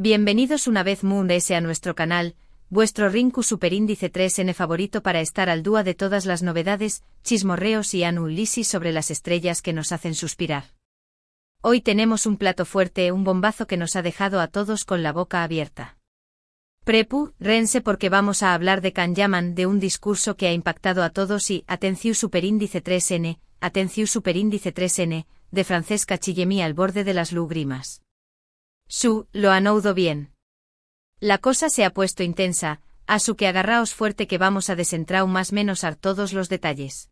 Bienvenidos una vez más a nuestro canal, vuestro Rinku Superíndice 3N favorito para estar al día de todas las novedades, chismorreos y análisis sobre las estrellas que nos hacen suspirar. Hoy tenemos un plato fuerte, un bombazo que nos ha dejado a todos con la boca abierta. Prepárense porque vamos a hablar de Can Yaman, de un discurso que ha impactado a todos y, atención Superíndice 3N, de Francesca Chillemi al borde de las lágrimas. Lo han oído bien. La cosa se ha puesto intensa, así que agarraos fuerte que vamos a desentrar más menos a todos los detalles.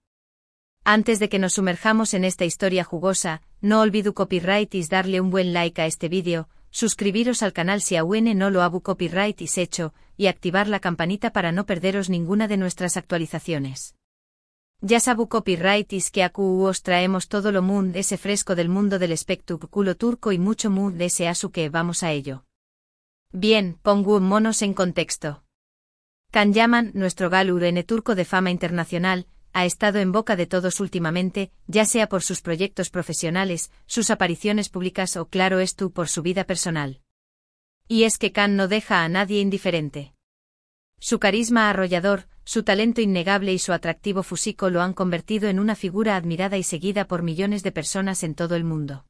Antes de que nos sumerjamos en esta historia jugosa, no olvido copyright y darle un buen like a este vídeo, suscribiros al canal si aún no lo habu copyright y hecho, y activar la campanita para no perderos ninguna de nuestras actualizaciones. Ya sabu copyright is que acu os traemos todo lo mundo ese fresco del mundo del espectáculo turco y mucho mundo ese asu que vamos a ello. Bien, pongo monos en contexto. Can Yaman, nuestro galur turco de fama internacional, ha estado en boca de todos últimamente, ya sea por sus proyectos profesionales, sus apariciones públicas o claro esto por su vida personal. Y es que Can no deja a nadie indiferente. Su carisma arrollador, su talento innegable y su atractivo físico lo han convertido en una figura admirada y seguida por millones de personas en todo el mundo.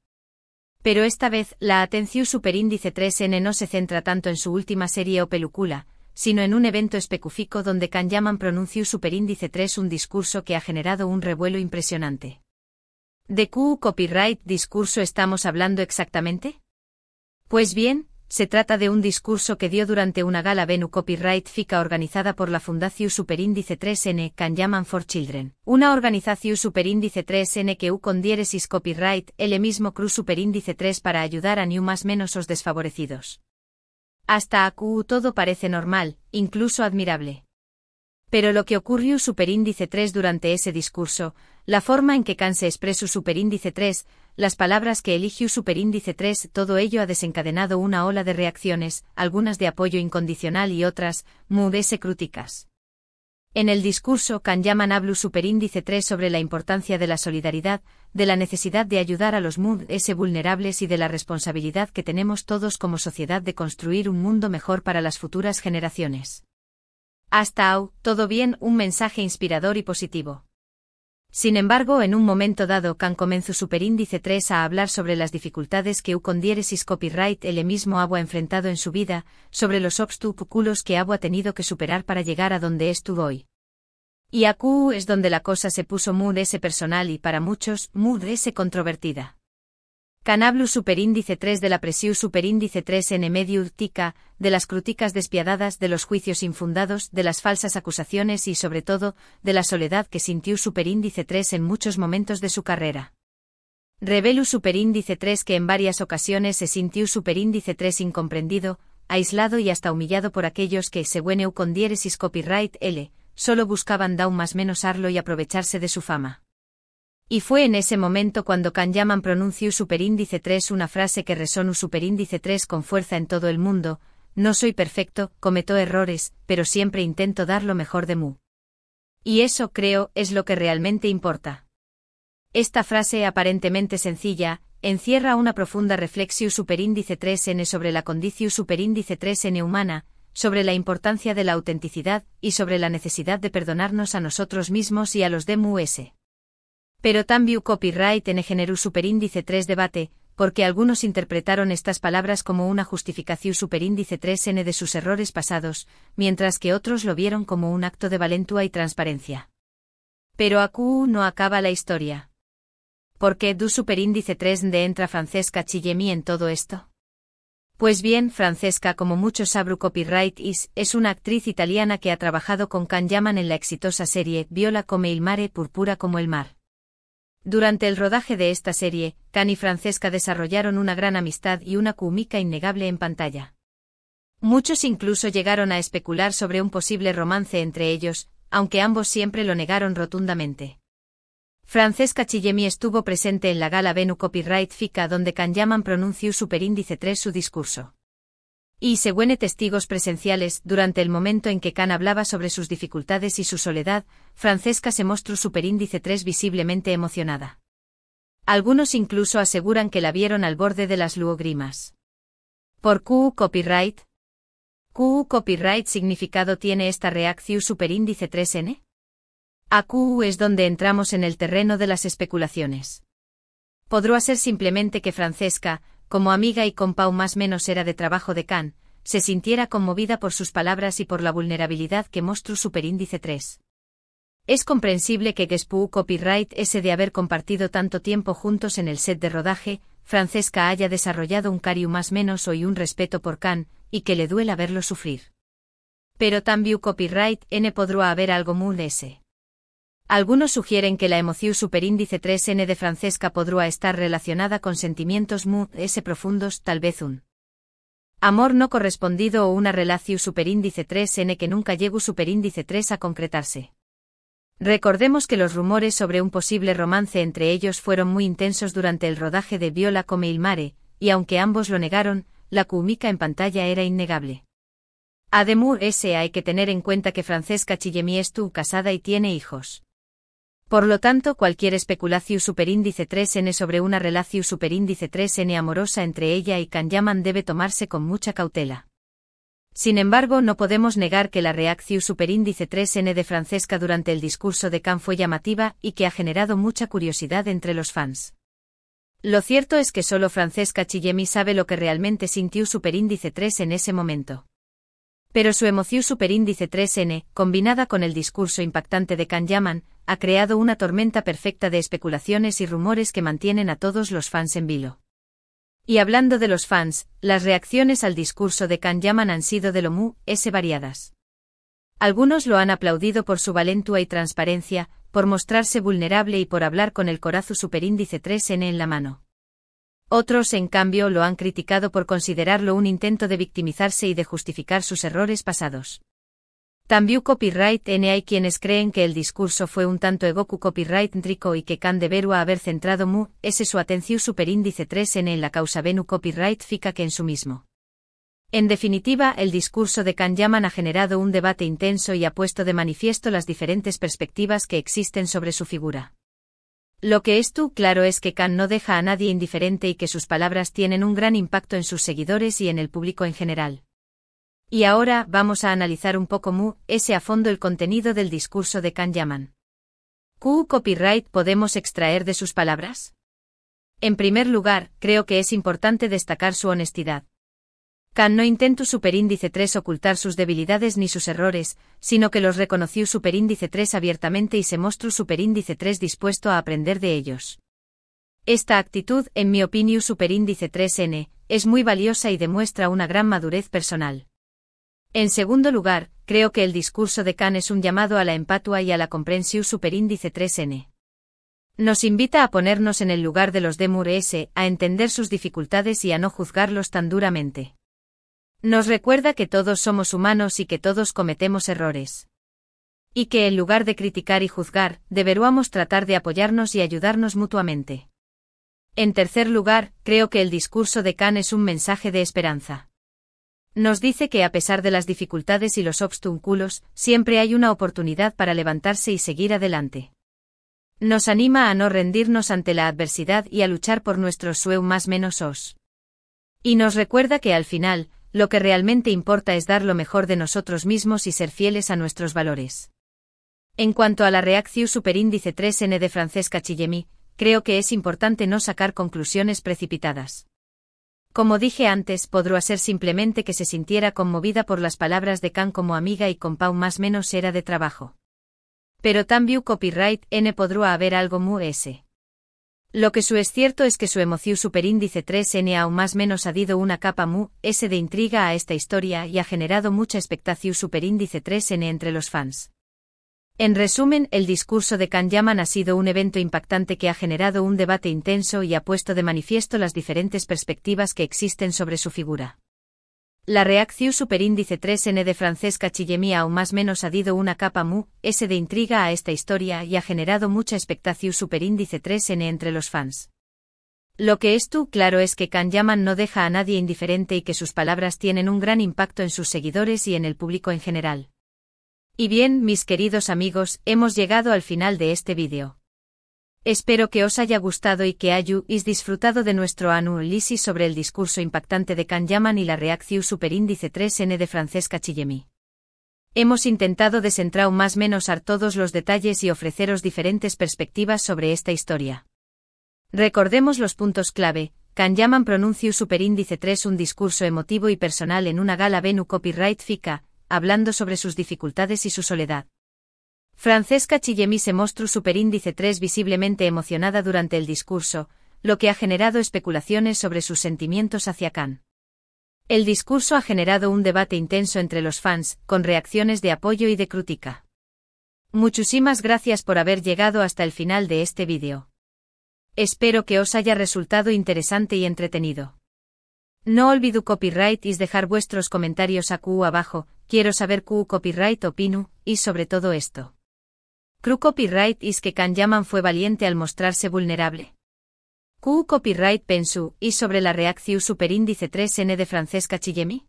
Pero esta vez, la atención Superíndice 3N no se centra tanto en su última serie o película, sino en un evento específico donde Can Yaman pronunció Superíndice 3 un discurso que ha generado un revuelo impresionante. ¿De qué copyright discurso estamos hablando exactamente? Pues bien, se trata de un discurso que dio durante una gala Venu Copyright FICA organizada por la Fundación Superíndice 3N Can Yaman for Children, una organización Superíndice 3N que con diéresis copyright el mismo Cruz Superíndice 3 para ayudar a ni más menos os desfavorecidos. Hasta aquí todo parece normal, incluso admirable. Pero lo que ocurrió Superíndice 3 durante ese discurso, la forma en que Can se expresó Superíndice 3, las palabras que eligió Superíndice 3, todo ello ha desencadenado una ola de reacciones, algunas de apoyo incondicional y otras, muy críticas. En el discurso Can Yaman habló Superíndice 3 sobre la importancia de la solidaridad, de la necesidad de ayudar a los vulnerables y de la responsabilidad que tenemos todos como sociedad de construir un mundo mejor para las futuras generaciones. Hasta ahora, todo bien, un mensaje inspirador y positivo. Sin embargo, en un momento dado Can comenzó Superíndice 3 a hablar sobre las dificultades que con diéresis copyright él mismo ha enfrentado en su vida, sobre los obstáculos que ha tenido que superar para llegar a donde estuvo hoy. Y aquí es donde la cosa se puso muy personal y para muchos, muy controvertida. Can habló Superíndice 3 de la presión Superíndice 3 en medio tica, de las críticas despiadadas, de los juicios infundados, de las falsas acusaciones y sobre todo, de la soledad que sintió Superíndice 3 en muchos momentos de su carrera. Reveló Superíndice 3 que en varias ocasiones se sintió Superíndice 3 incomprendido, aislado y hasta humillado por aquellos que, según con diéresis copyright L, solo buscaban más menos arlo y aprovecharse de su fama. Y fue en ese momento cuando Can Yaman pronunció Superíndice 3 una frase que resonó Superíndice 3 con fuerza en todo el mundo: no soy perfecto, cometo errores, pero siempre intento dar lo mejor de mí. Y eso, creo, es lo que realmente importa. Esta frase aparentemente sencilla, encierra una profunda reflexión Superíndice 3N sobre la condición Superíndice 3N humana, sobre la importancia de la autenticidad, y sobre la necesidad de perdonarnos a nosotros mismos y a los demás. Pero también copyright en generó Superíndice 3 debate, porque algunos interpretaron estas palabras como una justificación Superíndice 3N de sus errores pasados, mientras que otros lo vieron como un acto de valentía y transparencia. Pero aquí no acaba la historia. ¿Por qué du Superíndice 3 de entra Francesca Chillemi en todo esto? Pues bien, Francesca, como muchos sabrán copyright es una actriz italiana que ha trabajado con Can Yaman en la exitosa serie Viola come il mare, púrpura como el mar. Durante el rodaje de esta serie, Can y Francesca desarrollaron una gran amistad y una química innegable en pantalla. Muchos incluso llegaron a especular sobre un posible romance entre ellos, aunque ambos siempre lo negaron rotundamente. Francesca Chillemi estuvo presente en la gala Venu Copyright FICA donde Can Yaman pronunció Superíndice 3 su discurso. Y según testigos presenciales, durante el momento en que Can hablaba sobre sus dificultades y su soledad, Francesca se mostró Superíndice 3 visiblemente emocionada. Algunos incluso aseguran que la vieron al borde de las lágrimas. Por QU Copyright. QU Copyright significado tiene esta reacción superíndice 3n. A QU es donde entramos en el terreno de las especulaciones. Podría ser simplemente que Francesca, como amiga y compau más menos era de trabajo de Can, se sintiera conmovida por sus palabras y por la vulnerabilidad que mostró superíndice 3. Es comprensible que QU Copyright ese de haber compartido tanto tiempo juntos en el set de rodaje, Francesca haya desarrollado un cariño más menos o y un respeto por Can, y que le duela verlo sufrir. Pero también Copyright n podría haber algo muy de ese. Algunos sugieren que la emoción superíndice 3n de Francesca podría estar relacionada con sentimientos muy ese profundos, tal vez un amor no correspondido o una relación superíndice 3n que nunca llegó superíndice 3 a concretarse. Recordemos que los rumores sobre un posible romance entre ellos fueron muy intensos durante el rodaje de Viola come il mare, y aunque ambos lo negaron, la química en pantalla era innegable. Además, hay que tener en cuenta que Francesca Chillemi estuvo casada y tiene hijos. Por lo tanto, cualquier especulación superíndice 3n sobre una relación superíndice 3n amorosa entre ella y Can Yaman debe tomarse con mucha cautela. Sin embargo, no podemos negar que la reacción superíndice 3n de Francesca durante el discurso de Can fue llamativa y que ha generado mucha curiosidad entre los fans. Lo cierto es que solo Francesca Chillemi sabe lo que realmente sintió superíndice 3 en ese momento. Pero su emoción superíndice 3n, combinada con el discurso impactante de Can Yaman, ha creado una tormenta perfecta de especulaciones y rumores que mantienen a todos los fans en vilo. Y hablando de los fans, las reacciones al discurso de Can Yaman han sido de lo muy variadas. Algunos lo han aplaudido por su valentía y transparencia, por mostrarse vulnerable y por hablar con el corazón superíndice 3n en la mano. Otros, en cambio, lo han criticado por considerarlo un intento de victimizarse y de justificar sus errores pasados. También Copyright n hay quienes creen que el discurso fue un tanto egoku copyright trico y que Can debería haber centrado su atención superíndice 3n en la causa venu copyright fica que en su mismo. En definitiva, el discurso de Can Yaman ha generado un debate intenso y ha puesto de manifiesto las diferentes perspectivas que existen sobre su figura. Lo que es claro es que Can no deja a nadie indiferente y que sus palabras tienen un gran impacto en sus seguidores y en el público en general. Y ahora vamos a analizar un poco a fondo el contenido del discurso de Can Yaman. ¿Qué copyright podemos extraer de sus palabras? En primer lugar, creo que es importante destacar su honestidad. Can no intentó superíndice 3 ocultar sus debilidades ni sus errores, sino que los reconoció superíndice 3 abiertamente y se mostró superíndice 3 dispuesto a aprender de ellos. Esta actitud, en mi opinión superíndice 3n, es muy valiosa y demuestra una gran madurez personal. En segundo lugar, creo que el discurso de Can es un llamado a la empatía y a la comprensión superíndice 3n. Nos invita a ponernos en el lugar de los demures, a entender sus dificultades y a no juzgarlos tan duramente. Nos recuerda que todos somos humanos y que todos cometemos errores. Y que en lugar de criticar y juzgar, deberíamos tratar de apoyarnos y ayudarnos mutuamente. En tercer lugar, creo que el discurso de Can es un mensaje de esperanza. Nos dice que a pesar de las dificultades y los obstáculos, siempre hay una oportunidad para levantarse y seguir adelante. Nos anima a no rendirnos ante la adversidad y a luchar por nuestros sueños más menos os. Y nos recuerda que al final, lo que realmente importa es dar lo mejor de nosotros mismos y ser fieles a nuestros valores. En cuanto a la reacción superíndice 3n de Francesca Chillemi, creo que es importante no sacar conclusiones precipitadas. Como dije antes, podría ser simplemente que se sintiera conmovida por las palabras de Can como amiga y compau más menos era de trabajo. Pero también Copyright n podría haber algo Lo que es cierto es que su emoción superíndice 3n aún más menos ha dado una capa de intriga a esta historia y ha generado mucha expectación superíndice 3n entre los fans. En resumen, el discurso de Can Yaman ha sido un evento impactante que ha generado un debate intenso y ha puesto de manifiesto las diferentes perspectivas que existen sobre su figura. La reacción superíndice 3n de Francesca Chillemi aún más menos ha dado una capa de intriga a esta historia y ha generado mucha expectación superíndice 3n entre los fans. Lo que es claro es que Can Yaman no deja a nadie indiferente y que sus palabras tienen un gran impacto en sus seguidores y en el público en general. Y bien, mis queridos amigos, hemos llegado al final de este vídeo. Espero que os haya gustado y que hayáis disfrutado de nuestro análisis sobre el discurso impactante de Can Yaman y la reacción superíndice 3N de Francesca Chillemi. Hemos intentado desentrar más menos todos los detalles y ofreceros diferentes perspectivas sobre esta historia. Recordemos los puntos clave. Can Yaman pronunció superíndice 3 un discurso emotivo y personal en una gala Venu Copyright FICA, hablando sobre sus dificultades y su soledad. Francesca Chillemi se mostró superíndice 3 visiblemente emocionada durante el discurso, lo que ha generado especulaciones sobre sus sentimientos hacia Can. El discurso ha generado un debate intenso entre los fans, con reacciones de apoyo y de crítica. Muchísimas gracias por haber llegado hasta el final de este vídeo. Espero que os haya resultado interesante y entretenido. No olvidéis copyright y dejar vuestros comentarios aquí abajo, quiero saber qué copyright opino, y sobre todo esto. ¿Qué copyright es que Can Yaman fue valiente al mostrarse vulnerable? ¿Qué copyright pensó, y sobre la reacción superíndice 3N de Francesca Chillemi?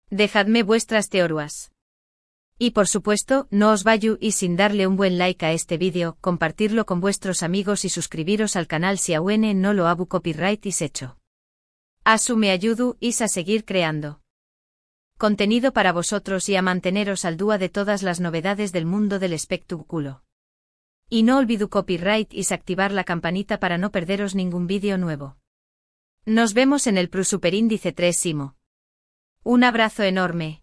Dejadme vuestras teorías. Y por supuesto, no os vayáis sin darle un buen like a este vídeo, compartirlo con vuestros amigos y suscribiros al canal si aún no lo habu copyright is hecho. Asu me ayudu a seguir creando contenido para vosotros y a manteneros al día de todas las novedades del mundo del espectáculo. Y no olvidéis copyright y activar la campanita para no perderos ningún vídeo nuevo. Nos vemos en el superíndice 3 Simo. Un abrazo enorme.